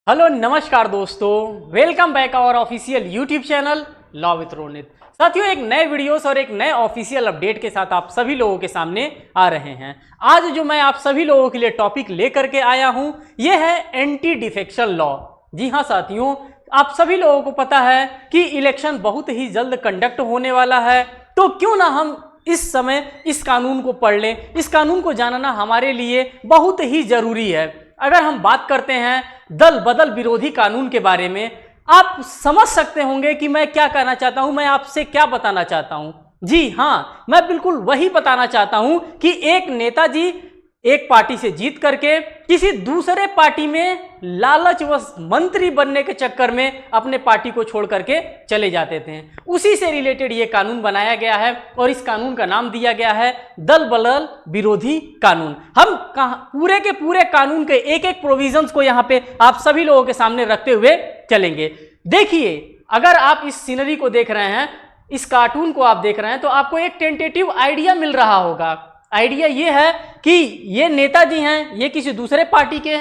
Hello नमस्कार दोस्तों, welcome back our official YouTube channel law with Ronit. साथियों, एक नए वीडियोस और एक नए ऑफिशियल अपडेट के साथ आप सभी लोगों के सामने आ रहे हैं। आज जो मैं आप सभी लोगों के लिए टॉपिक लेकर के आया हूं, यह है एंटी डिफेक्शन लॉ। जी हां साथियों, आप सभी लोगों को पता है कि इलेक्शन बहुत ही जल्द कंडक्ट होने वाला है, तो क्यों ना हम इस समय इस कानून को पढ़ लें। इस कानून को जानना हमारे लिए बहुत ही जरूरी है। अगर हम बात करते हैं दल बदल विरोधी कानून के बारे में, आप समझ सकते होंगे कि मैं क्या कहना चाहता हूं, मैं आपसे क्या बताना चाहता हूं। जी हां, मैं बिल्कुल वही बताना चाहता हूं कि एक नेताजी एक पार्टी से जीत करके किसी दूसरे पार्टी में लालचवश मंत्री बनने के चक्कर में अपने पार्टी को छोड़ करके चले जाते थे। उसी से रिलेटेड ये कानून बनाया गया है और इस कानून का नाम दिया गया है दल बदल विरोधी कानून। हम पूरे के पूरे कानून के एक एक प्रोविजंस को यहाँ पे आप सभी लोगों के सामने रखते हुए चलेंगे। देखिए, अगर आप इस सीनरी को देख रहे हैं, इस कार्टून को आप देख रहे हैं, तो आपको एक टेंटेटिव आइडिया मिल रहा होगा। आइडिया ये है कि ये नेताजी हैं, ये किसी दूसरे पार्टी के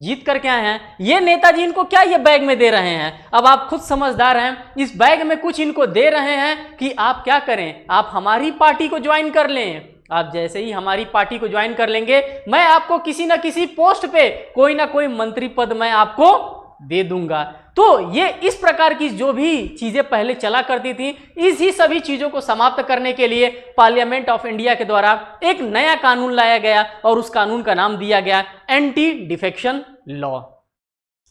जीत करके आए हैं। ये नेताजी इनको क्या ये बैग में दे रहे हैं? अब आप खुद समझदार हैं, इस बैग में कुछ इनको दे रहे हैं कि आप क्या करें, आप हमारी पार्टी को ज्वाइन कर लें। आप जैसे ही हमारी पार्टी को ज्वाइन कर लेंगे, मैं आपको किसी ना किसी पोस्ट पे कोई ना कोई मंत्री पद मैं आपको दे दूंगा। तो ये इस प्रकार की जो भी चीजें पहले चला करती थी, इसी सभी चीजों को समाप्त करने के लिए पार्लियामेंट ऑफ इंडिया के द्वारा एक नया कानून लाया गया और उस कानून का नाम दिया गया एंटी डिफेक्शन लॉ।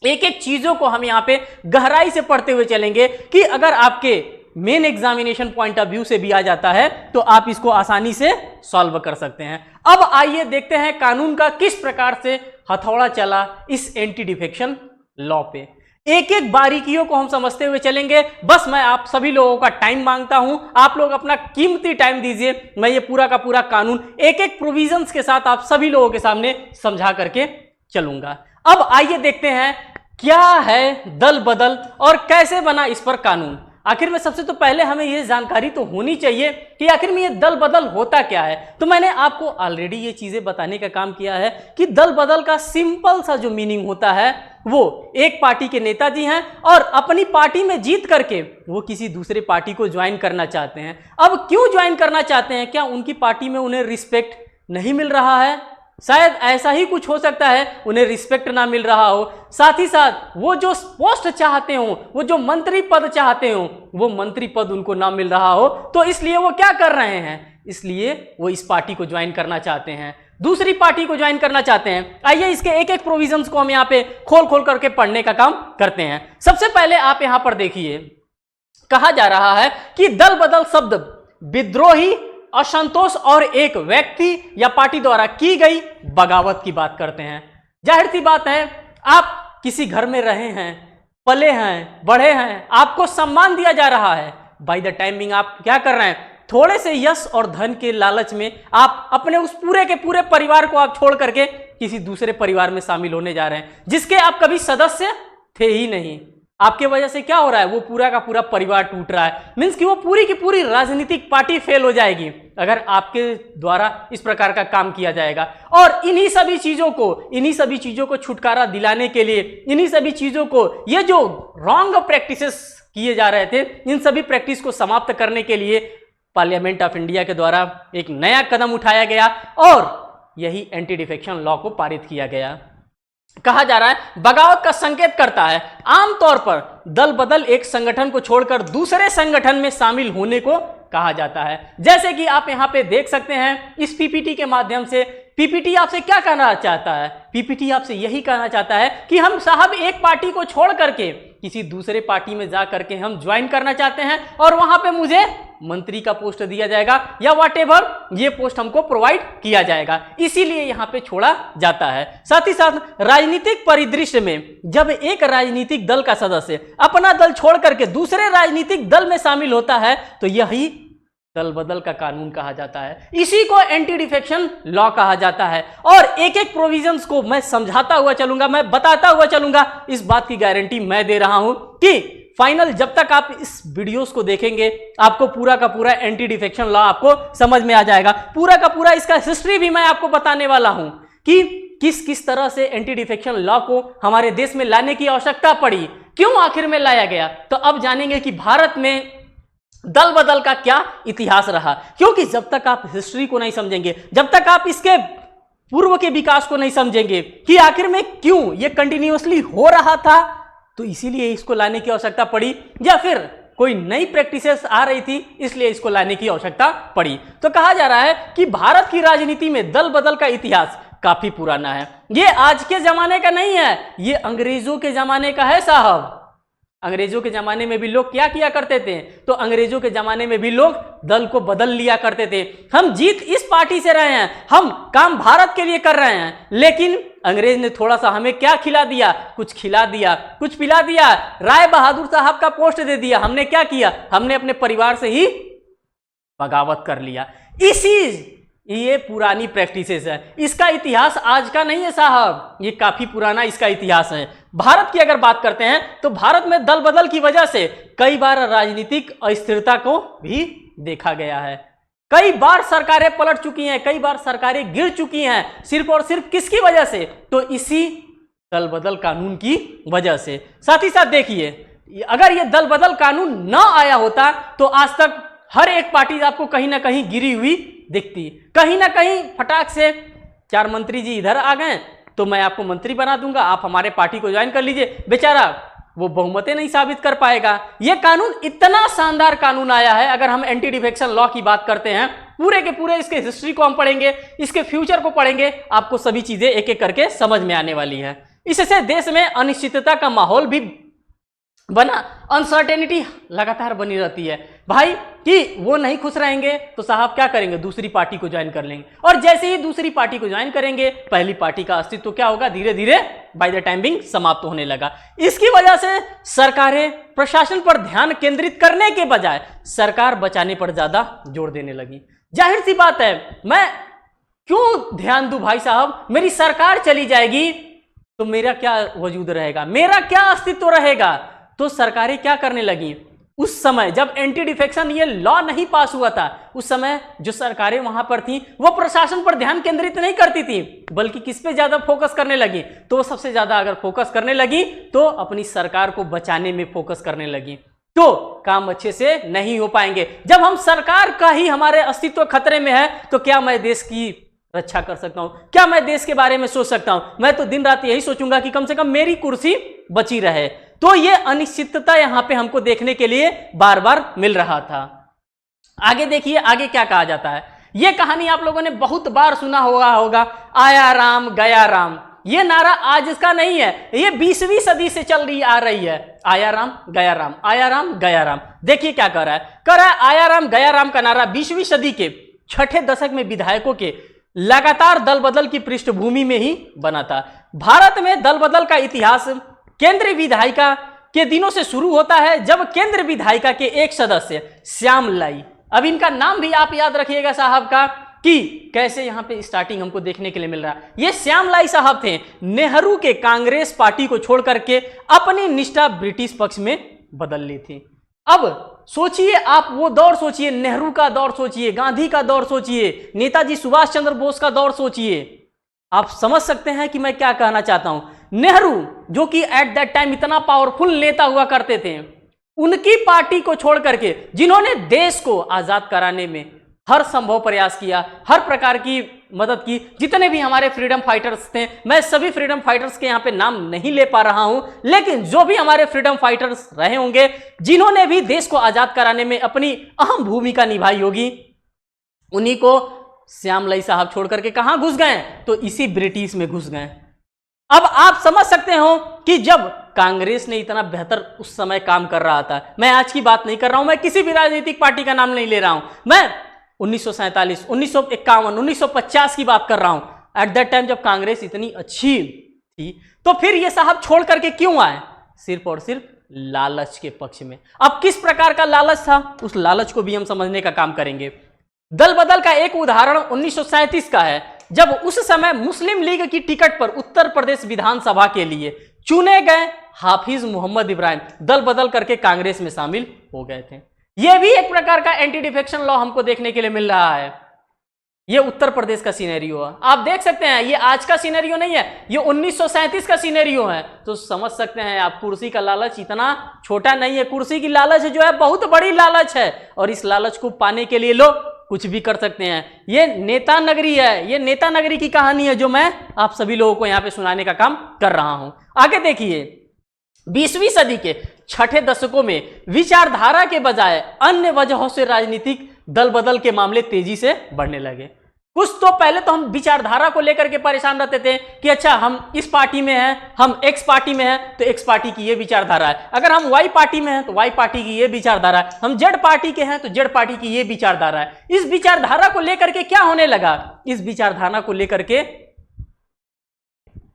एक एक चीजों को हम यहाँ पे गहराई से पढ़ते हुए चलेंगे कि अगर आपके main examination point of view से भी आ जाता है तो आप इसको आसानी से सॉल्व कर सकते हैं। अब आइए देखते हैं कानून का किस प्रकार से हथौड़ा चला इस एंटी डिफेक्शन लॉ पे। एक एक बारीकियों को हम समझते हुए चलेंगे। बस मैं आप सभी लोगों का टाइम मांगता हूं, आप लोग अपना कीमती टाइम दीजिए। मैं ये पूरा का पूरा कानून एक एक प्रोविजंस के साथ आप सभी लोगों के सामने समझा करके चलूंगा। अब आइए देखते हैं क्या है दल बदल और कैसे बना इस पर कानून। आखिर में सबसे तो पहले हमें यह जानकारी तो होनी चाहिए कि आखिर में ये दल बदल होता क्या है। तो मैंने आपको ऑलरेडी ये चीजें बताने का काम किया है कि दल बदल का सिंपल सा जो मीनिंग होता है, वो एक पार्टी के नेताजी हैं और अपनी पार्टी में जीत करके वो किसी दूसरे पार्टी को ज्वाइन करना चाहते हैं। अब क्यों ज्वाइन करना चाहते हैं? क्या उनकी पार्टी में उन्हें रिस्पेक्ट नहीं मिल रहा है? शायद ऐसा ही कुछ हो सकता है, उन्हें रिस्पेक्ट ना मिल रहा हो। साथ ही साथ वो जो पोस्ट चाहते हो, वो जो मंत्री पद चाहते हो, वो मंत्री पद उनको ना मिल रहा हो, तो इसलिए वो क्या कर रहे हैं? इसलिए वो इस पार्टी को ज्वाइन करना चाहते हैं, दूसरी पार्टी को ज्वाइन करना चाहते हैं। आइए इसके एक एक प्रोविजंस को हम यहाँ पे खोल खोल करके पढ़ने का काम करते हैं। सबसे पहले आप यहां पर देखिए, कहा जा रहा है कि दल बदल शब्द विद्रोही, असंतोष और एक व्यक्ति या पार्टी द्वारा की गई बगावत की बात करते हैं। जाहिर सी बात है, आप किसी घर में रहे हैं, पले हैं, बढ़े हैं, आपको सम्मान दिया जा रहा है। बाय द टाइमिंग आप क्या कर रहे हैं? थोड़े से यश और धन के लालच में आप अपने उस पूरे के पूरे परिवार को आप छोड़ करके किसी दूसरे परिवार में शामिल होने जा रहे हैं, जिसके आप कभी सदस्य थे ही नहीं। आपके वजह से क्या हो रहा है? वो पूरा का पूरा परिवार टूट रहा है। मीन्स कि वो पूरी की पूरी राजनीतिक पार्टी फेल हो जाएगी अगर आपके द्वारा इस प्रकार का काम किया जाएगा। और इन्हीं सभी चीजों को छुटकारा दिलाने के लिए, इन्हीं सभी चीजों को, ये जो रॉन्ग प्रैक्टिसेस किए जा रहे थे, इन सभी प्रैक्टिस को समाप्त करने के लिए पार्लियामेंट ऑफ इंडिया के द्वारा एक नया कदम उठाया गया और यही एंटी डिफेक्शन लॉ को पारित किया गया। कहा जा रहा है बगावत का संकेत करता है। आमतौर पर दल बदल एक संगठन को छोड़कर दूसरे संगठन में शामिल होने को कहा जाता है। जैसे कि आप यहां पे देख सकते हैं इस पीपीटी के माध्यम से। पीपीटी आपसे क्या कहना चाहता है? पीपीटी आपसे यही कहना चाहता है कि हम साहब एक पार्टी को छोड़ करके किसी दूसरे पार्टी में जा करके हम ज्वाइन करना चाहते हैं और वहां पे मुझे मंत्री का पोस्ट दिया जाएगा या व्हाटएवर ये पोस्ट हमको प्रोवाइड किया जाएगा, इसीलिए यहां पे छोड़ा जाता है। साथ ही साथ राजनीतिक परिदृश्य में जब एक राजनीतिक दल का सदस्य अपना दल छोड़ करके दूसरे राजनीतिक दल में शामिल होता है तो यही दल बदल का कानून कहा जाता है। इसी को एंटी डिफेक्शन लॉ कहा जाता है। और एक एक प्रोविजंस को मैं समझाता हुआ चलूंगा, मैं बताता हुआ चलूंगा। इस बात की गारंटी मैं दे रहा हूं कि फाइनल जब तक आप इस वीडियोस को देखेंगे आपको पूरा का पूरा एंटी डिफेक्शन लॉ आपको समझ में आ जाएगा। पूरा का पूरा इसका हिस्ट्री भी मैं आपको बताने वाला हूं कि किस किस तरह से एंटी डिफेक्शन लॉ को हमारे देश में लाने की आवश्यकता पड़ी, क्यों आखिर में लाया गया। तो अब जानेंगे कि भारत में दल बदल का क्या इतिहास रहा, क्योंकि जब तक आप हिस्ट्री को नहीं समझेंगे, जब तक आप इसके पूर्व के विकास को नहीं समझेंगे कि आखिर में क्यों ये कंटिन्यूअसली हो रहा था, तो इसीलिए इसको लाने की आवश्यकता पड़ी, या फिर कोई नई प्रैक्टिसेस आ रही थी इसलिए इसको लाने की आवश्यकता पड़ी। तो कहा जा रहा है कि भारत की राजनीति में दल बदल का इतिहास काफी पुराना है। ये आज के जमाने का नहीं है, ये अंग्रेजों के जमाने का है साहब। अंग्रेजों के जमाने में भी लोग क्या किया करते थे, तो अंग्रेजों के जमाने में भी लोग दल को बदल लिया करते थे। हम जीत इस पार्टी से रहे हैं, हम काम भारत के लिए कर रहे हैं, लेकिन अंग्रेज ने थोड़ा सा हमें क्या खिला दिया, कुछ खिला दिया, कुछ पिला दिया, राय बहादुर साहब का पोस्ट दे दिया। हमने क्या किया, हमने अपने परिवार से ही बगावत कर लिया। ये पुरानी प्रैक्टिसेस है, इसका इतिहास आज का नहीं है साहब, ये काफी पुराना इसका इतिहास है। भारत की अगर बात करते हैं तो भारत में दल बदल की वजह से कई बार राजनीतिक अस्थिरता को भी देखा गया है। कई बार सरकारें पलट चुकी हैं, कई बार सरकारें गिर चुकी हैं, सिर्फ और सिर्फ किसकी वजह से, तो इसी दल बदल कानून की वजह से। साथ ही साथ देखिए, अगर ये दल बदल कानून ना आया होता तो आज तक हर एक पार्टी आपको कहीं ना कहीं गिरी हुई दिखती, कहीं ना कहीं फटाक से 4 मंत्री जी इधर आ गए तो मैं आपको मंत्री बना दूंगा, आप हमारे पार्टी को ज्वाइन कर लीजिए। बेचारा वो बहुमतें नहीं साबित कर पाएगा। ये कानून इतना शानदार कानून आया है, अगर हम एंटी डिफेक्शन लॉ की बात करते हैं, पूरे के पूरे इसके हिस्ट्री को हम पढ़ेंगे, इसके फ्यूचर को पढ़ेंगे, आपको सभी चीजें एक एक करके समझ में आने वाली है। इससे देश में अनिश्चितता का माहौल भी बना, अनसर्टेनिटी लगातार बनी रहती है भाई, कि वो नहीं खुश रहेंगे तो साहब क्या करेंगे, दूसरी पार्टी को ज्वाइन कर लेंगे, और जैसे ही दूसरी पार्टी को ज्वाइन करेंगे पहली पार्टी का अस्तित्व क्या होगा, धीरे धीरे बाय द टाइम बिंग समाप्त होने लगा। इसकी वजह से सरकारें प्रशासन पर ध्यान केंद्रित करने के बजाय सरकार बचाने पर ज्यादा जोर देने लगी। जाहिर सी बात है, मैं क्यों ध्यान दूं भाई साहब, मेरी सरकार चली जाएगी तो मेरा क्या वजूद रहेगा, मेरा क्या अस्तित्व रहेगा। तो सरकारें क्या करने लगी, उस समय जब एंटी डिफेक्शन ये लॉ नहीं पास हुआ था, उस समय जो सरकारें वहां पर थी वो प्रशासन पर ध्यान केंद्रित नहीं करती थी, बल्कि किस पे ज्यादा फोकस करने लगी, तो सबसे ज्यादा अगर फोकस करने लगी तो अपनी सरकार को बचाने में फोकस करने लगी, तो काम अच्छे से नहीं हो पाएंगे। जब हम सरकार का ही हमारे अस्तित्व खतरे में है तो क्या मैं देश की रक्षा कर सकता हूं, क्या मैं देश के बारे में सोच सकता हूं, मैं तो दिन रात यही सोचूंगा कि कम से कम मेरी कुर्सी बची रहे। तो ये अनिश्चितता यहां पे हमको देखने के लिए बार बार मिल रहा था। आगे देखिए, आगे क्या कहा जाता है, ये कहानी आप लोगों ने बहुत बार सुना होगा, आया राम गया राम। ये नारा आज इसका नहीं है, ये 20वीं सदी से चल रही आ रही है, आया राम गया राम, आया राम गया राम। देखिए क्या कर रहा है, आया राम गया राम का नारा 20वीं सदी के 6ठे दशक में विधायकों के लगातार दल बदल की पृष्ठभूमि में ही बना था। भारत में दल बदल का इतिहास केंद्रीय विधायिका के दिनों से शुरू होता है, जब केंद्रीय विधायिका के एक सदस्य श्याम लाई, अब इनका नाम भी आप याद रखिएगा साहब का, कि कैसे यहां पे स्टार्टिंग हमको देखने के लिए मिल रहा है। ये श्याम लाई साहब थे, नेहरू के कांग्रेस पार्टी को छोड़ करके अपनी निष्ठा ब्रिटिश पक्ष में बदल ली थी। अब सोचिए आप, वो दौर सोचिए, नेहरू का दौर सोचिए, गांधी का दौर सोचिए, नेताजी सुभाष चंद्र बोस का दौर सोचिए, आप समझ सकते हैं कि मैं क्या कहना चाहता हूं। नेहरू जो कि एट दैट टाइम इतना पावरफुल नेता हुआ करते थे, उनकी पार्टी को छोड़ करके जिन्होंने देश को आजाद कराने में हर संभव प्रयास किया, हर प्रकार की मदद की, जितने भी हमारे फ्रीडम फाइटर्स थे, मैं सभी फ्रीडम फाइटर्स के यहाँ पे नाम नहीं ले पा रहा हूं, लेकिन जो भी हमारे फ्रीडम फाइटर्स रहे होंगे, जिन्होंने भी देश को आजाद कराने में अपनी अहम भूमिका निभाई होगी, उन्हीं को श्याम लाई साहब छोड़ करके कहां घुस गए, तो इसी ब्रिटिश में घुस गए। अब आप समझ सकते हो कि जब कांग्रेस ने इतना बेहतर उस समय काम कर रहा था, मैं आज की बात नहीं कर रहा हूं, मैं किसी भी राजनीतिक पार्टी का नाम नहीं ले रहा हूं, मैं 1947, 1951, 1950 की बात कर रहा हूं। एट दैट टाइम जब कांग्रेस इतनी अच्छी थी, तो फिर ये साहब छोड़ करके क्यों आए, सिर्फ और सिर्फ लालच के पक्ष में। अब किस प्रकार का लालच था, उस लालच को भी हम समझने का काम करेंगे। दल बदल का एक उदाहरण 1937 का है, जब उस समय मुस्लिम लीग की टिकट पर उत्तर प्रदेश विधानसभा के लिए चुने गए हाफिज मोहम्मद इब्राहिम दल बदल करके कांग्रेस में शामिल हो गए थे। यह भी एक प्रकार का एंटी डिफेक्शन लॉ हमको देखने के लिए मिल रहा है। ये उत्तर प्रदेश का सिनेरियो है। आप देख सकते हैं ये आज का सिनेरियो नहीं है, ये 1937 का सिनेरियो है। तो समझ सकते हैं आप, कुर्सी का लालच इतना छोटा नहीं है। कुर्सी की लालच जो है बहुत बड़ी लालच है, और इस लालच को पाने के लिए लोग कुछ भी कर सकते हैं। ये नेता नगरी है, ये नेता नगरी की कहानी है जो मैं आप सभी लोगों को यहां पे सुनाने का काम कर रहा हूं। आगे देखिए, 20वीं सदी के छठे दशकों में विचारधारा के बजाय अन्य वजहों से राजनीतिक दल बदल के मामले तेजी से बढ़ने लगे। कुछ तो पहले तो हम विचारधारा को लेकर के परेशान रहते थे कि अच्छा हम इस पार्टी में हैं, हम एक्स पार्टी में हैं तो एक्स पार्टी की ये विचारधारा है, अगर हम वाई पार्टी में हैं तो वाई पार्टी की ये विचारधारा है, हम जेड पार्टी के हैं तो जेड पार्टी की ये विचारधारा है। इस विचारधारा को लेकर के क्या होने लगा, इस विचारधारा को लेकर के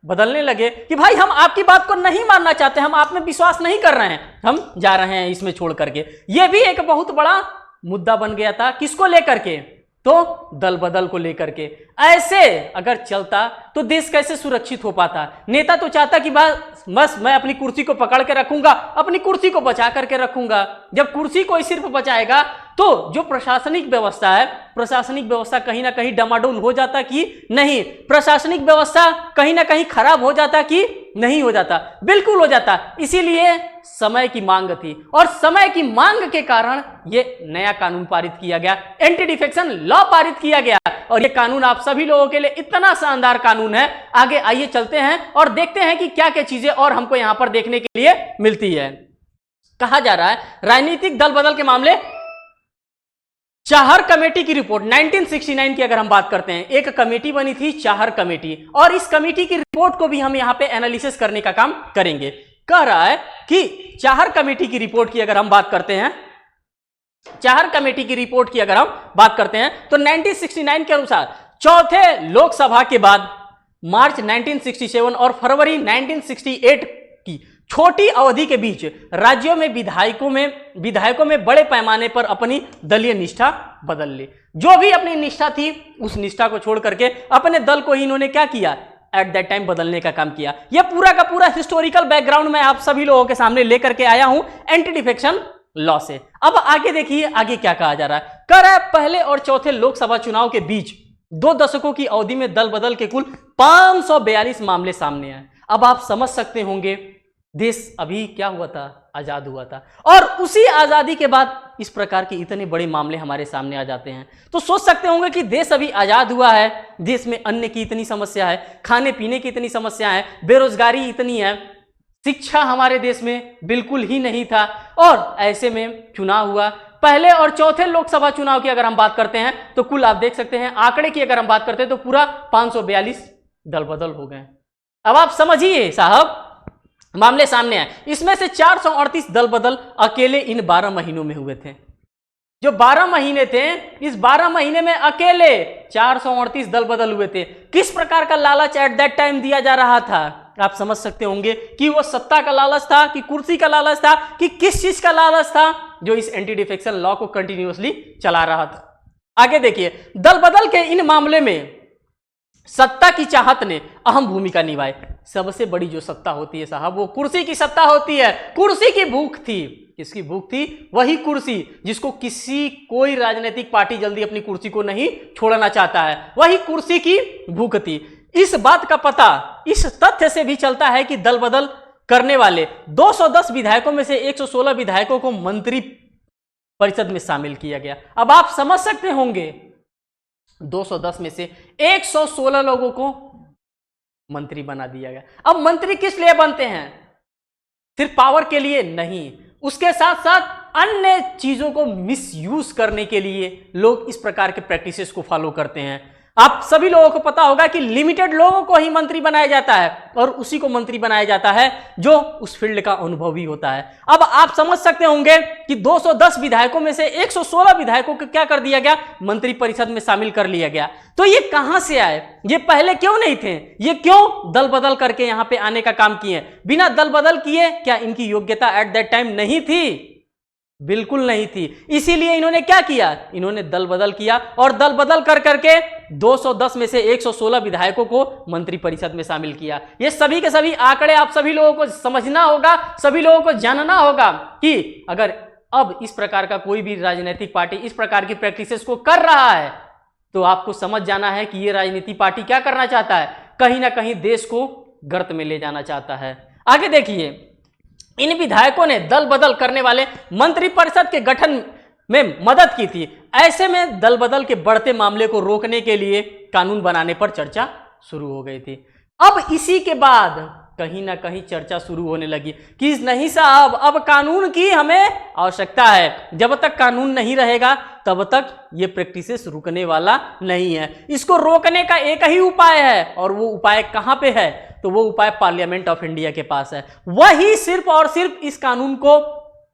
बदलने लगे कि भाई हम आपकी बात को नहीं मानना चाहते, हम आप में विश्वास नहीं कर रहे हैं, हम जा रहे हैं इसमें छोड़ करके। यह भी एक बहुत बड़ा मुद्दा बन गया था। किसको लेकर के, तो दल बदल को लेकर के। ऐसे अगर चलता तो देश कैसे सुरक्षित हो पाता। नेता तो चाहता कि बस मैं अपनी कुर्सी को पकड़ के रखूंगा, अपनी कुर्सी को बचा करके रखूंगा। जब कुर्सी को सिर्फ बचाएगा तो जो प्रशासनिक व्यवस्था है, प्रशासनिक व्यवस्था कहीं ना कहीं डमाडोल हो जाता कि नहीं, प्रशासनिक व्यवस्था कहीं ना कहीं खराब हो जाता कि नहीं हो जाता, बिल्कुल हो जाता। इसीलिए समय की मांग थी, और समय की मांग के कारण यह नया कानून पारित किया गया, एंटी डिफेक्शन लॉ पारित किया गया। और यह कानून आप सभी लोगों के लिए इतना शानदार कानून है। आगे आइए चलते हैं और देखते हैं कि क्या क्या चीजें और हमको यहां पर देखने के लिए मिलती है। कहा जा रहा है राजनीतिक दल बदल के मामले, चाहर कमेटी की रिपोर्ट 1969 की अगर हम बात करते हैं, एक कमेटी बनी थी चाहर कमेटी, और इस कमेटी की रिपोर्ट को भी हम यहां पे एनालिसिस करने का काम करेंगे। कह रहा है कि चाहर कमेटी की रिपोर्ट की अगर हम बात करते हैं, चाहर कमेटी की रिपोर्ट की अगर हम बात करते हैं तो 1969 के अनुसार चौथे लोकसभा के बाद मार्च 1967 और फरवरी 1968 की छोटी अवधि के बीच राज्यों में विधायकों में बड़े पैमाने पर अपनी दलीय निष्ठा बदल ली। जो भी अपनी निष्ठा थी उस निष्ठा को छोड़ करके अपने दल को ही इन्होंने क्या किया, एट दैट टाइम बदलने का काम किया। यह पूरा का पूरा हिस्टोरिकल बैकग्राउंड मैं आप सभी लोगों के सामने लेकर के आया हूं एंटी डिफेक्शन लॉ से। अब आगे देखिए आगे क्या कहा जा रहा है। कह रहा है पहले और चौथे लोकसभा चुनाव के बीच 2 दशकों की अवधि में दल बदल के कुल 542 मामले सामने आए। अब आप समझ सकते होंगे देश अभी क्या हुआ था, आजाद हुआ था, और उसी आजादी के बाद इस प्रकार के इतने बड़े मामले हमारे सामने आ जाते हैं। तो सोच सकते होंगे कि देश अभी आजाद हुआ है, देश में अन्न की इतनी समस्या है, खाने पीने की इतनी समस्या है, बेरोजगारी इतनी है, शिक्षा हमारे देश में बिल्कुल ही नहीं था, और ऐसे में चुनाव हुआ। पहले और चौथे लोकसभा चुनाव की अगर हम बात करते हैं तो कुल आप देख सकते हैं आंकड़े की अगर हम बात करते हैं तो पूरा 542 दल बदल हो गए। अब आप समझिए साहब, मामले सामने आए, इसमें से 438 दल बदल अकेले इन 12 महीनों में हुए थे। जो 12 महीने थे, इस 12 महीने में अकेले 438 दल बदल हुए थे। किस प्रकार का लालच एट दैट टाइम दिया जा रहा था, आप समझ सकते होंगे कि वो सत्ता का लालच था, कि कुर्सी का लालच था, कि किस चीज का लालच था जो इस एंटी डिफेक्शन लॉ को कंटिन्यूअसली चला रहा था। आगे देखिए, दल बदल के इन मामले में सत्ता की चाहत ने अहम भूमिका निभाई। सबसे बड़ी जो सत्ता होती है साहब, वो कुर्सी की सत्ता होती है। कुर्सी की भूख थी, किसकी भूख थी, वही कुर्सी जिसको कोई राजनीतिक पार्टी जल्दी अपनी कुर्सी को नहीं छोड़ना चाहता है, वही कुर्सी की भूख थी। इस बात का पता इस तथ्य से भी चलता है कि दल बदल करने वाले 210 विधायकों में से 116 विधायकों को मंत्री परिषद में शामिल किया गया। अब आप समझ सकते होंगे 210 में से 116 लोगों को मंत्री बना दिया गया। अब मंत्री किस लिए बनते हैं, सिर्फ पावर के लिए नहीं, उसके साथ साथ अन्य चीजों को मिसयूज करने के लिए लोग इस प्रकार के प्रैक्टिसेस को फॉलो करते हैं। आप सभी लोगों को पता होगा कि लिमिटेड लोगों को ही मंत्री बनाया जाता है, और उसी को मंत्री बनाया जाता है जो उस फील्ड का अनुभवी होता है। अब आप समझ सकते होंगे कि 210 विधायकों में से 116 विधायकों को क्या कर दिया गया, मंत्री परिषद में शामिल कर लिया गया। तो ये कहां से आए, ये पहले क्यों नहीं थे, ये क्यों दल बदल करके यहां पे आने का काम किए। बिना दल बदल किए क्या इनकी योग्यता एट दैट टाइम नहीं थी, बिल्कुल नहीं थी। इसीलिए इन्होंने क्या किया, इन्होंने दल बदल किया, और दल बदल कर करके 210 में से 116 विधायकों को मंत्री परिषद में शामिल किया। ये सभी के सभी आंकड़े आप सभी लोगों को समझना होगा, सभी लोगों को जानना होगा कि अगर अब इस प्रकार का कोई भी राजनीतिक पार्टी इस प्रकार की प्रैक्टिसेस को कर रहा है तो आपको समझ जाना है कि ये राजनीति पार्टी क्या करना चाहता है, कहीं ना कहीं देश को गर्त में ले जाना चाहता है। आगे देखिए, इन विधायकों ने दल बदल करने वाले मंत्रिपरिषद के गठन में मदद की थी। ऐसे में दल बदल के बढ़ते मामले को रोकने के लिए कानून बनाने पर चर्चा शुरू हो गई थी। अब इसी के बाद कहीं ना कहीं चर्चा शुरू होने लगी कि नहीं साहब, अब कानून की हमें आवश्यकता है। जब तक कानून नहीं रहेगा तब तक ये प्रैक्टिसेस रुकने वाला नहीं है। इसको रोकने का एक ही उपाय है, और वो उपाय कहां पे है? तो वो उपाय पार्लियामेंट ऑफ इंडिया के पास है। वही सिर्फ और सिर्फ इस कानून को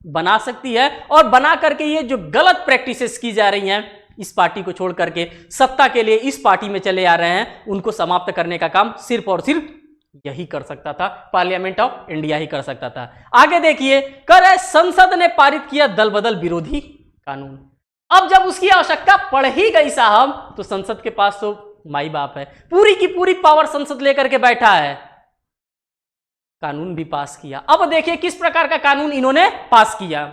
बना सकती है, और बना करके ये जो गलत प्रैक्टिसेस की जा रही हैं, इस पार्टी को छोड़ करके सत्ता के लिए इस पार्टी में चले आ रहे हैं, उनको समाप्त करने का काम सिर्फ और सिर्फ यही कर सकता था, पार्लियामेंट ऑफ इंडिया ही कर सकता था। आगे देखिए, संसद ने पारित किया दल बदल विरोधी कानून। अब जब उसकी आवश्यकता पड़ ही गई साहब, तो संसद के पास तो माई बाप है, पूरी की पूरी पावर संसद लेकर के बैठा है, कानून भी पास किया। अब देखिए किस प्रकार का कानून इन्होंने पास किया।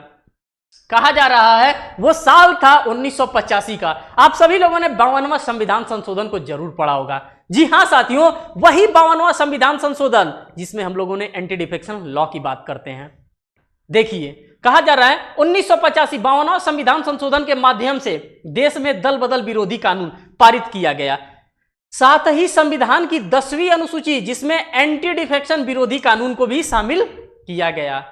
कहा जा रहा है वो साल था 1985 का। आप सभी लोगों ने 52वां संविधान संशोधन को जरूर पढ़ा होगा। जी हां साथियों, वही 52वां संविधान संशोधन जिसमें हम लोगों ने एंटी डिफेक्शन लॉ की बात करते हैं। देखिए, कहा जा रहा है 1985 52वां संविधान संशोधन के माध्यम से देश में दल बदल विरोधी कानून पारित किया गया। साथ ही संविधान की 10वीं अनुसूची जिसमें एंटी डिफेक्शन विरोधी कानून को भी शामिल किया गया।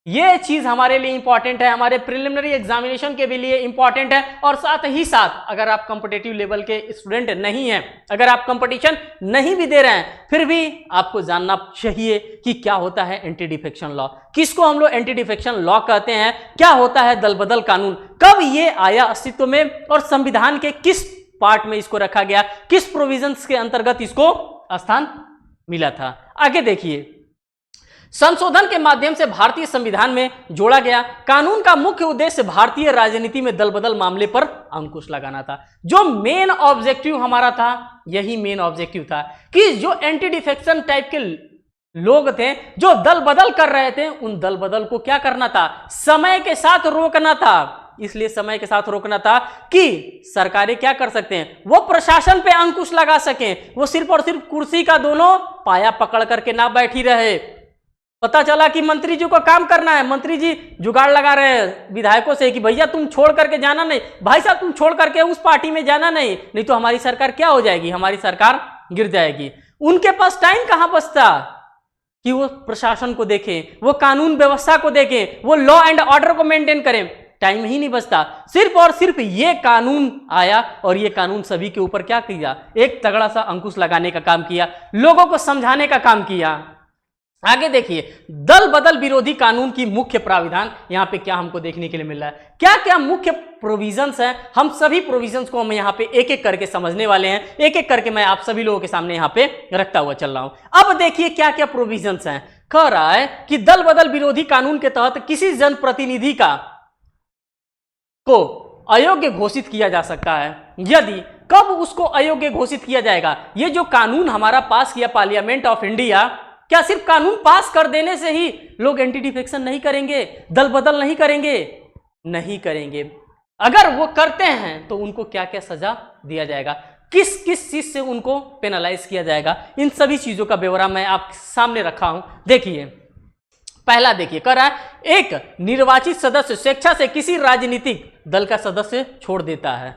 यह चीज हमारे लिए इंपॉर्टेंट है, हमारे प्रिलिमिनरी एग्जामिनेशन के भी लिए इंपॉर्टेंट है, और साथ ही साथ अगर आप कॉम्पिटिटिव लेवल के स्टूडेंट नहीं हैं, अगर आप कंपटीशन नहीं भी दे रहे हैं, फिर भी आपको जानना चाहिए कि क्या होता है एंटी डिफेक्शन लॉ, किसको हम लोग एंटी डिफेक्शन लॉ कहते हैं, क्या होता है दल बदल कानून, कब यह आया अस्तित्व में, और संविधान के किस पार्ट में इसको रखा गया, किस प्रोविजंस के अंतर्गत इसको स्थान मिला था। आगे देखिए, संशोधन के माध्यम से भारतीय संविधान में जोड़ा गया कानून का मुख्य उद्देश्य भारतीय राजनीति में दल बदल मामले पर अंकुश लगाना था। जो मेन ऑब्जेक्टिव हमारा था, यही मेन ऑब्जेक्टिव था कि जो एंटी डिफेक्शन टाइप के लोग थे, जो दल बदल कर रहे थे, उन दल बदल को क्या करना था, समय के साथ रोकना था। इसलिए समय के साथ रोकना था कि सरकारें क्या कर सकते हैं, वो प्रशासन पे अंकुश लगा सकें, वो सिर्फ और सिर्फ कुर्सी का दोनों पाया पकड़ करके ना बैठी रहे। पता चला कि मंत्री जी को काम करना है, मंत्री जी जुगाड़ लगा रहे हैं विधायकों से कि भैया तुम छोड़ करके जाना नहीं, भाई साहब तुम छोड़ करके उस पार्टी में जाना नहीं तो हमारी सरकार क्या हो जाएगी, हमारी सरकार गिर जाएगी। उनके पास टाइम कहां बचता कि वो प्रशासन को देखें, वो कानून व्यवस्था को देखें, वो लॉ एंड ऑर्डर को मेंटेन करें, टाइम ही नहीं बचता। सिर्फ और सिर्फ ये कानून आया, और ये कानून सभी के ऊपर क्या किया, एक तगड़ा सा अंकुश लगाने का काम किया, लोगों को समझाने का काम किया। आगे देखिए, दल बदल विरोधी कानून की मुख्य प्राविधान यहां पे क्या हमको देखने के लिए मिल रहा है, क्या क्या मुख्य प्रोविजंस हैं, हम सभी प्रोविजंस को हम यहां पे एक एक करके समझने वाले हैं। एक एक करके मैं आप सभी लोगों के सामने यहां पे रखता हुआ चल रहा हूं। अब देखिए क्या क्या प्रोविजंस हैं। कह रहा है कि दल बदल विरोधी कानून के तहत किसी जनप्रतिनिधि को अयोग्य घोषित किया जा सकता है। यदि कब उसको अयोग्य घोषित किया जाएगा, ये जो कानून हमारा पास किया पार्लियामेंट ऑफ इंडिया, क्या सिर्फ कानून पास कर देने से ही लोग एंटी डिफेक्शन नहीं करेंगे, दल बदल नहीं करेंगे? नहीं करेंगे। अगर वो करते हैं तो उनको क्या क्या सजा दिया जाएगा, किस किस चीज से उनको पेनलाइज किया जाएगा, इन सभी चीजों का ब्यौरा मैं आप सामने रखा हूं। देखिए, पहला देखिए, कह रहा है एक निर्वाचित सदस्य स्वेच्छा से किसी राजनीतिक दल का सदस्य छोड़ देता है।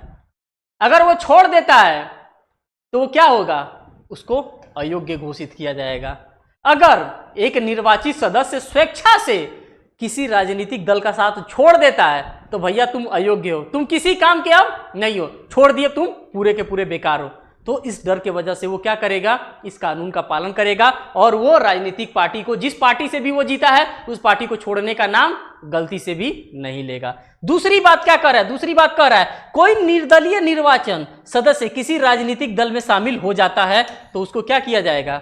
अगर वो छोड़ देता है तो वो क्या होगा, उसको अयोग्य घोषित किया जाएगा। अगर एक निर्वाचित सदस्य स्वेच्छा से किसी राजनीतिक दल का साथ छोड़ देता है तो भैया तुम अयोग्य हो, तुम किसी काम के अब नहीं हो, छोड़ दिए, तुम पूरे के पूरे बेकार हो। तो इस डर के वजह से वो क्या करेगा, इस कानून का पालन करेगा, और वो राजनीतिक पार्टी को, जिस पार्टी से भी वो जीता है, उस पार्टी को छोड़ने का नाम गलती से भी नहीं लेगा। दूसरी बात क्या कर रहा है, दूसरी बात कह रहा है कोई निर्दलीय निर्वाचन सदस्य किसी राजनीतिक दल में शामिल हो जाता है तो उसको क्या किया जाएगा,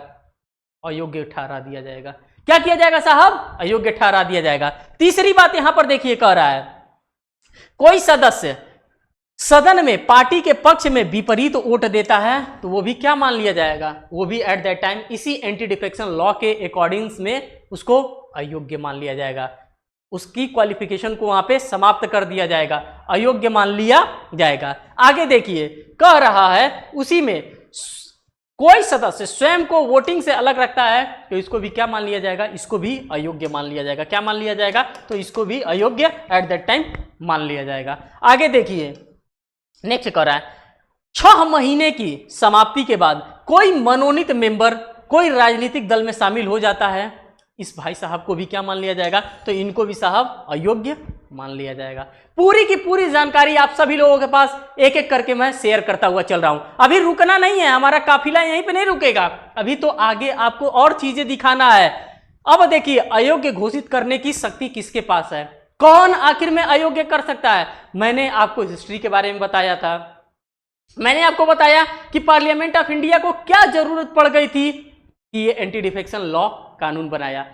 अयोग्य ठहरा दिया जाएगा। क्या किया जाएगा साहब, अयोग्य ठहरा दिया जाएगा। तीसरी बात यहां पर देखिए, कह रहा है कोई सदस्य सदन में पार्टी के पक्ष में विपरीत वोट देता है तो वो भी क्या मान लिया जाएगा, वो भी एट दैट टाइम इसी एंटी डिफेक्शन लॉ के अकॉर्डिंग्स में उसको अयोग्य मान लिया जाएगा। उसकी क्वालिफिकेशन को वहां पे समाप्त कर दिया जाएगा, अयोग्य मान लिया जाएगा। आगे देखिए, कह रहा है उसी में कोई सदस्य स्वयं को वोटिंग से अलग रखता है तो इसको भी क्या मान लिया जाएगा, इसको भी अयोग्य मान लिया जाएगा। क्या मान लिया जाएगा, तो इसको भी अयोग्य एट दैट टाइम मान लिया जाएगा। आगे देखिए, नेक्स्ट कर रहा है 6 महीने की समाप्ति के बाद कोई मनोनीत मेंबर कोई राजनीतिक दल में शामिल हो जाता है, इस भाई साहब को भी क्या मान लिया जाएगा, तो इनको भी साहब अयोग्य मान लिया जाएगा। पूरी की पूरी जानकारी आप सभी लोगों के पास एक एक करके मैं शेयर करता हुआ चल रहा हूं। अभी रुकना नहीं है, हमारा काफिला यहीं पे नहीं रुकेगा, अभी तो आगे आपको और चीजें दिखाना है। अब देखिए, अयोग्य घोषित करने की शक्ति किसके पास है, कौन आखिर में अयोग्य कर सकता है। मैंने आपको हिस्ट्री के बारे में बताया था, मैंने आपको बताया कि पार्लियामेंट ऑफ इंडिया को क्या जरूरत पड़ गई थी कि ये एंटी डिफेक्शन लॉ कानून बनाया।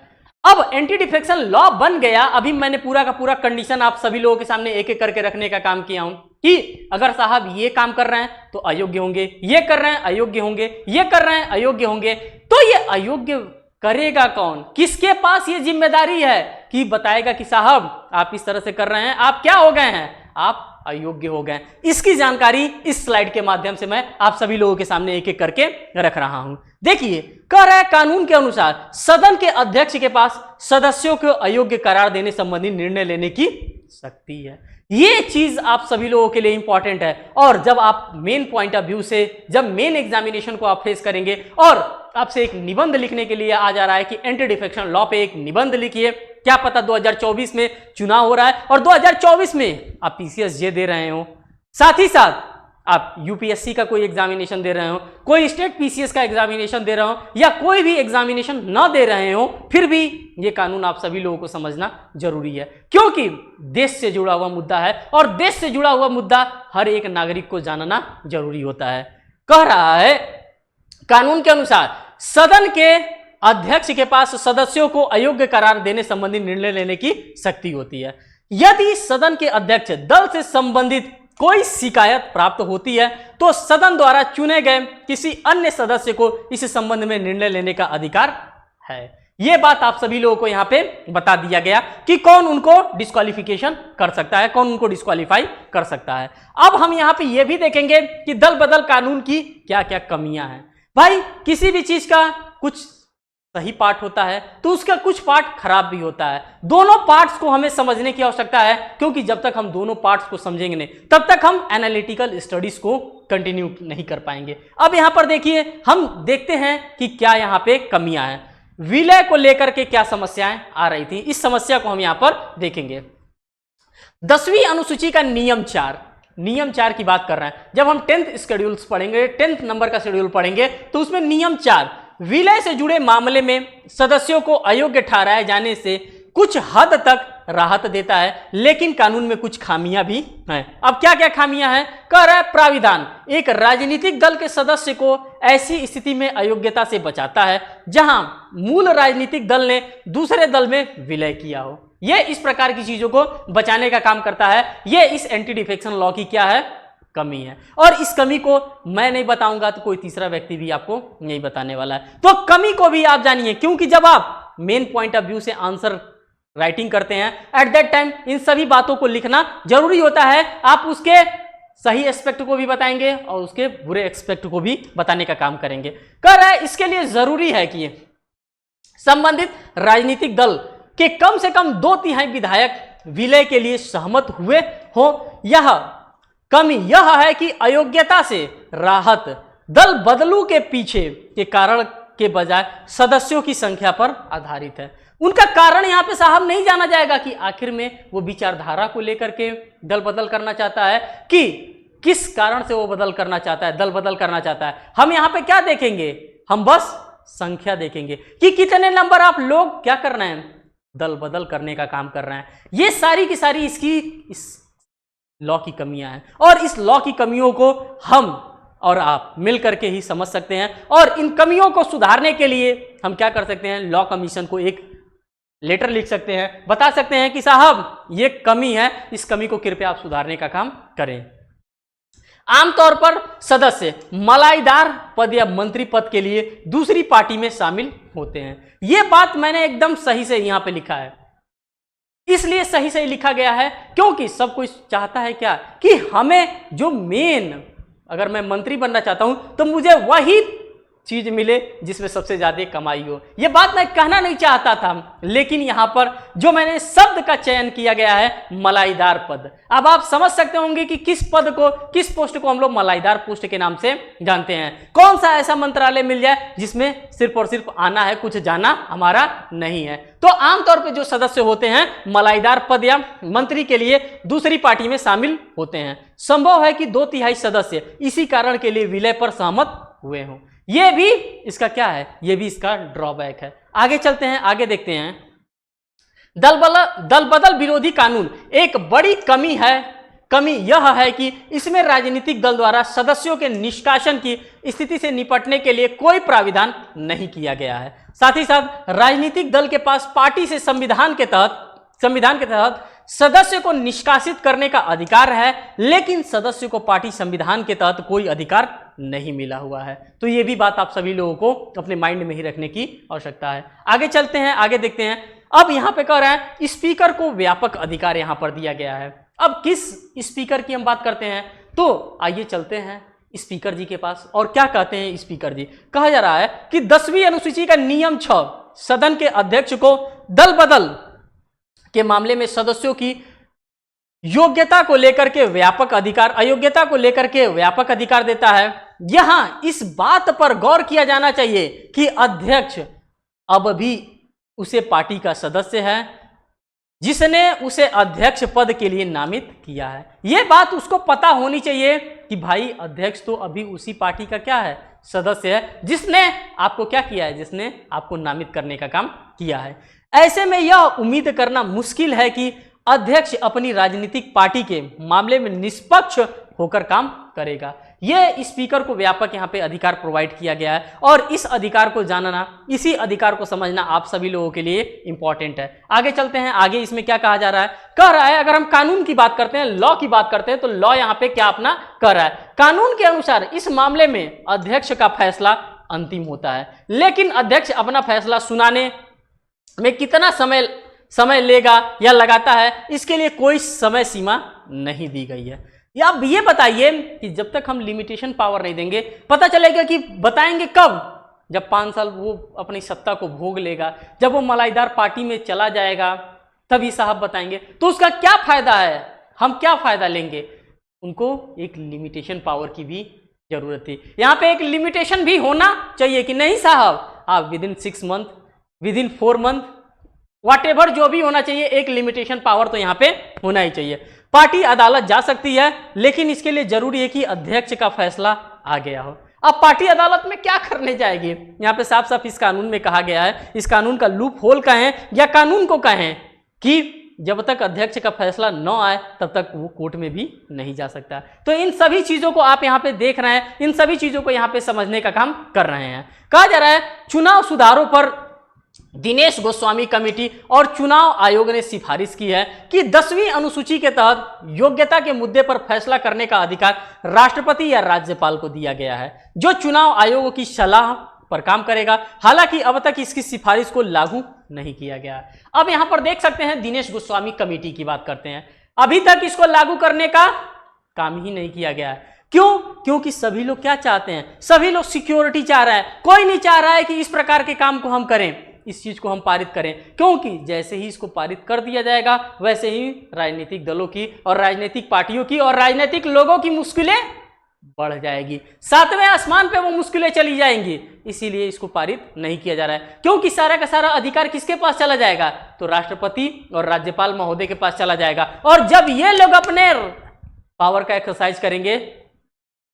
अब एंटी डिफेक्शन लॉ बन गया, अभी मैंने पूरा का पूरा कंडीशन आप सभी लोगों के सामने एक एक करके रखने का काम किया हूं कि अगर साहब ये काम कर रहे हैं तो अयोग्य होंगे, ये कर रहे हैं अयोग्य होंगे, ये कर रहे हैं अयोग्य होंगे। तो ये अयोग्य करेगा कौन, किसके पास ये जिम्मेदारी है कि बताएगा कि साहब आप इस तरह से कर रहे हैं, आप क्या हो गए हैं, आप अयोग्य हो गए। इसकी जानकारी इस स्लाइड के माध्यम से मैं आप सभी लोगों के सामने एक एक करके रख रहा हूं। देखिए, कह रहा है कानून के अनुसार सदन के अध्यक्ष के पास सदस्यों को अयोग्य करार देने संबंधी निर्णय लेने की शक्ति है। ये चीज आप सभी लोगों के लिए इंपॉर्टेंट है। और जब आप मेन पॉइंट ऑफ व्यू से, जब मेन एग्जामिनेशन को आप फेस करेंगे और आपसे एक निबंध लिखने के लिए आ जा रहा है कि एंटी डिफेक्शन लॉ पे एक निबंध लिखिए, क्या पता 2024 में चुनाव हो रहा है और 2024 में आप पीसीएस जे दे रहे हो, साथ ही साथ आप यूपीएससी का कोई एग्जामिनेशन दे रहे हो, कोई स्टेट पीसीएस का एग्जामिनेशन दे रहे हो या कोई भी एग्जामिनेशन ना दे रहे हो, फिर भी ये कानून आप सभी लोगों को समझना जरूरी है, क्योंकि देश से जुड़ा हुआ मुद्दा है और देश से जुड़ा हुआ मुद्दा हर एक नागरिक को जानना जरूरी होता है। कह रहा है कानून के अनुसार सदन के अध्यक्ष के पास सदस्यों को अयोग्य करार देने संबंधी निर्णय लेने की शक्ति होती है। यदि सदन के अध्यक्ष दल से संबंधित कोई शिकायत प्राप्त होती है तो सदन द्वारा चुने गए किसी अन्य सदस्य को इस संबंध में निर्णय लेने का अधिकार है। यह बात आप सभी लोगों को यहां पे बता दिया गया कि कौन उनको डिस्क्वालिफिकेशन कर सकता है, कौन उनको डिस्क्वालीफाई कर सकता है। अब हम यहां पे यह भी देखेंगे कि दल बदल कानून की क्या क्या कमियां हैं। भाई, किसी भी चीज का कुछ सही पार्ट होता है तो उसका कुछ पार्ट खराब भी होता है। दोनों पार्ट्स को हमें समझने की आवश्यकता है, क्योंकि जब तक हम दोनों पार्ट्स को समझेंगे नहीं तब तक हम एनालिटिकल स्टडीज को कंटिन्यू नहीं कर पाएंगे। अब यहां पर देखिए, हम देखते हैं कि क्या यहां पे कमियां हैं, विलय को लेकर के क्या समस्याएं आ रही थी, इस समस्या को हम यहां पर देखेंगे। 10वीं अनुसूची का नियम 4 की बात कर रहे हैं। जब हम 10th शेड्यूल्स पढ़ेंगे, 10th नंबर का शेड्यूल पढ़ेंगे तो उसमें नियम 4 विलय से जुड़े मामले में सदस्यों को अयोग्य ठहराए जाने से कुछ हद तक राहत देता है, लेकिन कानून में कुछ खामियां भी हैं। अब क्या क्या खामियां हैं? कह रहा है प्राविधान एक राजनीतिक दल के सदस्य को ऐसी स्थिति में अयोग्यता से बचाता है जहां मूल राजनीतिक दल ने दूसरे दल में विलय किया हो। यह इस प्रकार की चीजों को बचाने का काम करता है। यह इस एंटी डिफेक्शन लॉ की क्या है? कमी है। और इस कमी को मैं नहीं बताऊंगा तो कोई तीसरा व्यक्ति भी आपको नहीं बताने वाला है। तो कमी को भी आप जानिए, क्योंकि जब आप मेन पॉइंट ऑफ व्यू से आंसर राइटिंग करते हैं एट दैट टाइम इन सभी बातों को लिखना जरूरी होता है। आप उसके सही एस्पेक्ट को भी बताएंगे और उसके बुरे एस्पेक्ट को भी बताने का काम करेंगे। कह रहा है इसके लिए जरूरी है कि संबंधित राजनीतिक दल के कम से कम 2/3 विधायक विलय के लिए सहमत हुए हो। यह कमी यह है कि अयोग्यता से राहत दल बदलू के पीछे के कारण के बजाय सदस्यों की संख्या पर आधारित है। उनका कारण यहां पे साहब नहीं जाना जाएगा कि आखिर में वो विचारधारा को लेकर के दल बदल करना चाहता है कि किस कारण से वो बदल करना चाहता है, दल बदल करना चाहता है। हम यहां पे क्या देखेंगे? हम बस संख्या देखेंगे कि कितने नंबर आप लोग क्या कर रहे हैं, दल बदल करने का काम कर रहे हैं। ये सारी की सारी इस लॉ की कमियां हैं और इस लॉ की कमियों को हम और आप मिल करके ही समझ सकते हैं। और इन कमियों को सुधारने के लिए हम क्या कर सकते हैं? लॉ कमीशन को एक लेटर लिख सकते हैं, बता सकते हैं कि साहब ये कमी है, इस कमी को कृपया आप सुधारने का काम करें। आमतौर पर सदस्य मलाईदार पद या मंत्री पद के लिए दूसरी पार्टी में शामिल होते हैं। यह बात मैंने एकदम सही से यहां पे लिखा है। इसलिए सही सही लिखा गया है, क्योंकि सब कोई चाहता है क्या कि हमें जो मेन, अगर मैं मंत्री बनना चाहता हूं तो मुझे वही चीज मिले जिसमें सबसे ज्यादा कमाई हो। यह बात मैं कहना नहीं चाहता था, लेकिन यहां पर जो मैंने शब्द का चयन किया गया है मलाईदार पद। अब आप समझ सकते होंगे कि किस पद को, किस पोस्ट को हम लोग मलाईदार पोस्ट के नाम से जानते हैं। कौन सा ऐसा मंत्रालय मिल जाए जिसमें सिर्फ और सिर्फ आना है, कुछ जाना हमारा नहीं है। तो आमतौर पर जो सदस्य होते हैं मलाईदार पद या मंत्री के लिए दूसरी पार्टी में शामिल होते हैं। संभव है कि 2/3 सदस्य इसी कारण के लिए विलय पर सहमत हुए हों। यह भी इसका क्या है, यह भी इसका ड्रॉबैक है। आगे चलते हैं, आगे देखते हैं। दल बदल विरोधी कानून एक बड़ी कमी है। कमी यह है कि इसमें राजनीतिक दल द्वारा सदस्यों के निष्कासन की स्थिति से निपटने के लिए कोई प्राविधान नहीं किया गया है। साथ ही साथ राजनीतिक दल के पास पार्टी से संविधान के तहत सदस्य को निष्कासित करने का अधिकार है, लेकिन सदस्य को पार्टी संविधान के तहत कोई अधिकार नहीं मिला हुआ है। तो ये भी बात आप सभी लोगों को अपने माइंड में ही रखने की आवश्यकता है। आगे चलते हैं, आगे देखते हैं। अब यहां पे कह रहा है स्पीकर को व्यापक अधिकार यहां पर दिया गया है। अब किस स्पीकर की हम बात करते हैं, तो आइए चलते हैं स्पीकर जी के पास। और क्या कहते हैं स्पीकर जी? कहा जा रहा है कि 10वीं अनुसूची का नियम 6 सदन के अध्यक्ष को दल बदल के मामले में सदस्यों की योग्यता को लेकर के व्यापक अधिकार, अयोग्यता को लेकर के व्यापक अधिकार देता है। यहां इस बात पर गौर किया जाना चाहिए कि अध्यक्ष अब भी उसे पार्टी का सदस्य है जिसने उसे अध्यक्ष पद के लिए नामित किया है। यह बात उसको पता होनी चाहिए कि भाई अध्यक्ष तो अभी उसी पार्टी का क्या है, सदस्य है, जिसने आपको क्या किया है, जिसने आपको नामित करने का काम किया है। ऐसे में यह उम्मीद करना मुश्किल है कि अध्यक्ष अपनी राजनीतिक पार्टी के मामले में निष्पक्ष होकर काम करेगा। यह स्पीकर को व्यापक यहाँ पे अधिकार प्रोवाइड किया गया है, और इस अधिकार को जानना, इसी अधिकार को समझना आप सभी लोगों के लिए इंपॉर्टेंट है। आगे चलते हैं, आगे इसमें क्या कहा जा रहा है? कह रहा है अगर हम कानून की बात करते हैं, लॉ की बात करते हैं, तो लॉ यहाँ पे क्या अपना कह रहा है? कानून के अनुसार इस मामले में अध्यक्ष का फैसला अंतिम होता है, लेकिन अध्यक्ष अपना फैसला सुनाने में कितना समय लेगा या लगाता है, इसके लिए कोई समय सीमा नहीं दी गई है। या अब ये बताइए कि जब तक हम लिमिटेशन पावर नहीं देंगे, पता चलेगा कि बताएंगे कब? जब 5 साल वो अपनी सत्ता को भोग लेगा, जब वो मलाईदार पार्टी में चला जाएगा, तभी साहब बताएंगे। तो उसका क्या फायदा है, हम क्या फायदा लेंगे? उनको एक लिमिटेशन पावर की भी जरूरत थी। यहाँ पे एक लिमिटेशन भी होना चाहिए कि नहीं साहब, आप within 6 month, within 4 month, whatever जो भी होना चाहिए, एक लिमिटेशन पावर तो यहाँ पे होना ही चाहिए। पार्टी अदालत जा सकती है, लेकिन इसके लिए जरूरी है कि अध्यक्ष का फैसला आ गया हो। अब पार्टी अदालत में क्या करने जाएगी? यहाँ पे साफ साफ इस कानून में कहा गया है, इस कानून का लूप होल कहें या कानून को कहें, कि जब तक अध्यक्ष का फैसला न आए तब तक वो कोर्ट में भी नहीं जा सकता। तो इन सभी चीजों को आप यहाँ पे देख रहे हैं, इन सभी चीजों को यहाँ पे समझने का काम कर रहे हैं। कहा जा रहा है चुनाव सुधारों पर दिनेश गोस्वामी कमेटी और चुनाव आयोग ने सिफारिश की है कि 10वीं अनुसूची के तहत योग्यता के मुद्दे पर फैसला करने का अधिकार राष्ट्रपति या राज्यपाल को दिया गया है, जो चुनाव आयोग की सलाह पर काम करेगा। हालांकि अब तक इसकी सिफारिश को लागू नहीं किया गया है। अब यहां पर देख सकते हैं दिनेश गोस्वामी कमेटी की बात करते हैं, अभी तक इसको लागू करने का काम ही नहीं किया गया है। क्यों? क्योंकि सभी लोग क्या चाहते हैं? सभी लोग सिक्योरिटी चाह रहा है। कोई नहीं चाह रहा है कि इस प्रकार के काम को हम करें, इस चीज को हम पारित करें, क्योंकि जैसे ही इसको पारित कर दिया जाएगा वैसे ही राजनीतिक दलों की और राजनीतिक पार्टियों की और राजनीतिक लोगों की मुश्किलें बढ़ जाएगी, 7वें आसमान पे वो मुश्किलें चली जाएंगी। इसीलिए इसको पारित नहीं किया जा रहा है, क्योंकि सारा का सारा अधिकार किसके पास चला जाएगा? तो राष्ट्रपति और राज्यपाल महोदय के पास चला जाएगा। और जब ये लोग अपने पावर का एक्सरसाइज करेंगे,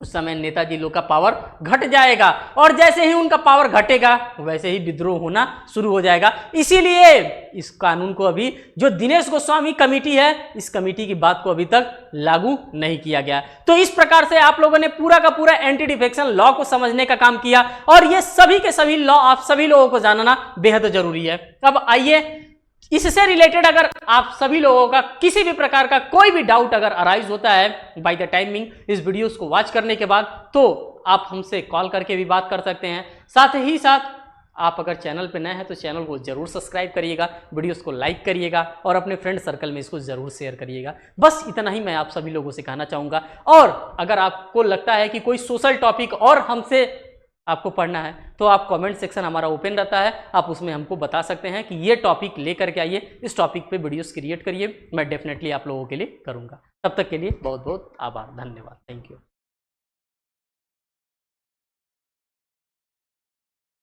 उस समय नेताजी लोग का पावर घट जाएगा, और जैसे ही उनका पावर घटेगा वैसे ही विद्रोह होना शुरू हो जाएगा। इसीलिए इस कानून को अभी, जो दिनेश गोस्वामी कमेटी है, इस कमेटी की बात को अभी तक लागू नहीं किया गया। तो इस प्रकार से आप लोगों ने पूरा का पूरा एंटी डिफेक्शन लॉ को समझने का काम किया, और ये सभी के सभी लॉ आप सभी लोगों को जानना बेहद जरूरी है। अब आइए, इससे रिलेटेड अगर आप सभी लोगों का किसी भी प्रकार का कोई भी डाउट अगर अराइज होता है बाय द टाइमिंग इस वीडियोस को वॉच करने के बाद, तो आप हमसे कॉल करके भी बात कर सकते हैं। साथ ही साथ आप अगर चैनल पे नए हैं तो चैनल को जरूर सब्सक्राइब करिएगा, वीडियोस को लाइक करिएगा और अपने फ्रेंड सर्कल में इसको जरूर शेयर करिएगा। बस इतना ही मैं आप सभी लोगों से कहना चाहूँगा। और अगर आपको लगता है कि कोई सोशल टॉपिक और हमसे आपको पढ़ना है तो आप कमेंट सेक्शन हमारा ओपन रहता है, आप उसमें हमको बता सकते हैं कि ये टॉपिक लेकर के आइए, इस टॉपिक पे वीडियोस क्रिएट करिए, मैं डेफिनेटली आप लोगों के लिए करूँगा। तब तक के लिए बहुत बहुत आभार, धन्यवाद, थैंक यू।